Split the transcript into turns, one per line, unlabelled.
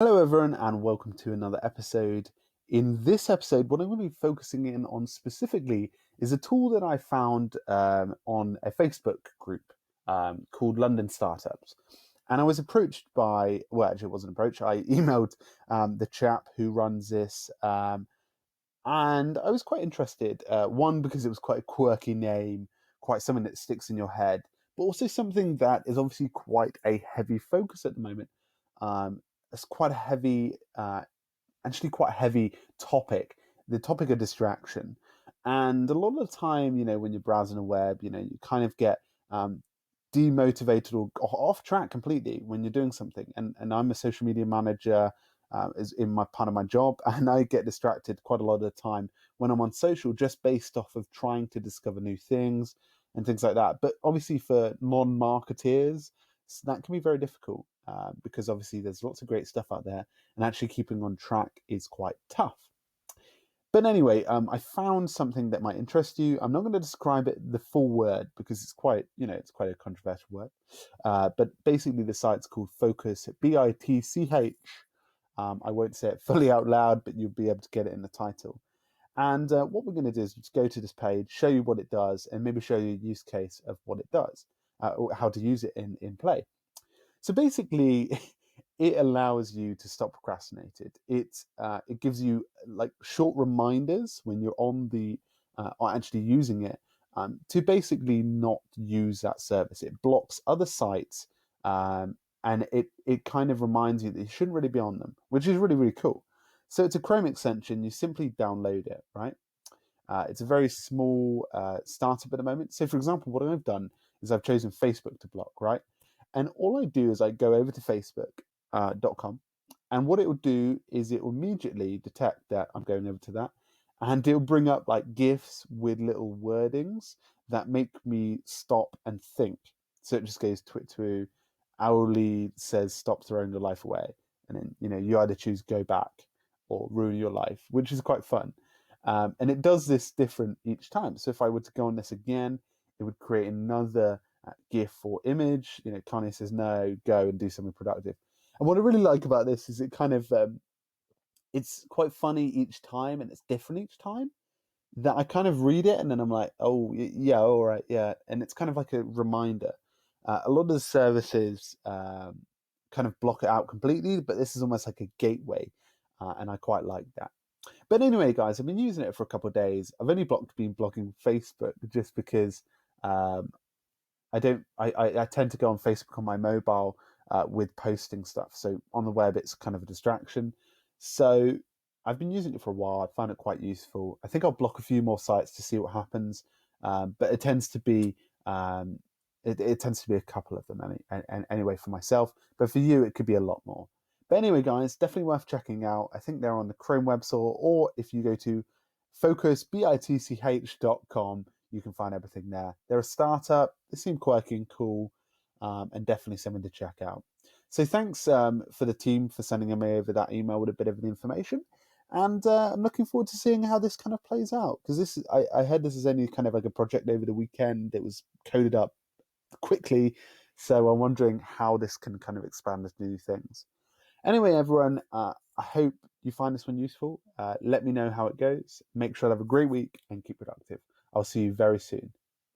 Hello, everyone, and welcome to another episode. In this episode, what I'm going to be focusing in on specifically is a tool that I found on a Facebook group called London Startups. And I was approached by, well, actually, it wasn't approached, I emailed the chap who runs this, and I was quite interested. One, because it was quite a quirky name, quite something that sticks in your head, but also something that is obviously quite a heavy focus at the moment. It's quite a heavy, actually quite a heavy topic, the topic of distraction. And a lot of the time, when you're browsing the web, you kind of get demotivated or off track completely when you're doing something. And I'm a social media manager, is in my part of my job, and I get distracted quite a lot of the time when I'm on social, just based off of trying to discover new things and things like that. But obviously, for non-marketeers, that can be very difficult because obviously there's lots of great stuff out there, and actually keeping on track is quite tough. But anyway, I found something that might interest you. I'm not going to describe it the full word because it's quite, it's quite a controversial word. But basically, the site's called Focus, BITCH. I won't say it fully out loud, but you'll be able to get it in the title. And what we're going to do is just go to this page, show you what it does, and maybe show you a use case of what it does, or how to use it in play. So basically, it allows you to stop procrastinating. It gives you like short reminders when you're on the or actually using it to basically not use that service. It blocks other sites, and it kind of reminds you that you shouldn't really be on them, which is really really cool. So it's a Chrome extension. You simply download it, right? It's a very small startup at the moment. So, for example, what I've done is I've chosen Facebook to block, right? And all I do is I go over to Facebook.com, and what it will do is it will immediately detect that I'm going over to that, and it'll bring up like GIFs with little wordings that make me stop and think. So it just goes to hourly says stop throwing your life away, and then you either choose go back or ruin your life, which is quite fun. And it does this different each time. So if I were to go on this again, it would create another GIF or image. Kanye says no, go and do something productive. And what I really like about this is it kind of it's quite funny each time, and it's different each time. That I kind of read it and then I'm like, oh yeah, all right, yeah, and it's kind of like a reminder. A lot of the services kind of block it out completely, but this is almost like a gateway, and I quite like that. But anyway, guys, I've been using it for a couple of days. I've only been blocking Facebook just because um, I don't. I tend to go on Facebook on my mobile with posting stuff. So on the web, it's kind of a distraction. So I've been using it for a while. I find it quite useful. I think I'll block a few more sites to see what happens. But it tends to be it tends to be a couple of them anyway for myself. But for you, it could be a lot more. But anyway, guys, definitely worth checking out. I think they're on the Chrome web store, or if you go to focusbitch.com, you can find everything there. They're a startup. They seem quirky and cool, and definitely something to check out. So thanks for the team for sending me over that email with a bit of the information. And I'm looking forward to seeing how this kind of plays out, because I heard this is only kind of like a project over the weekend. It was coded up quickly, so I'm wondering how this can kind of expand into new things. Anyway, everyone, I hope you find this one useful. Let me know how it goes. Make sure to have a great week and keep productive. I'll see you very soon.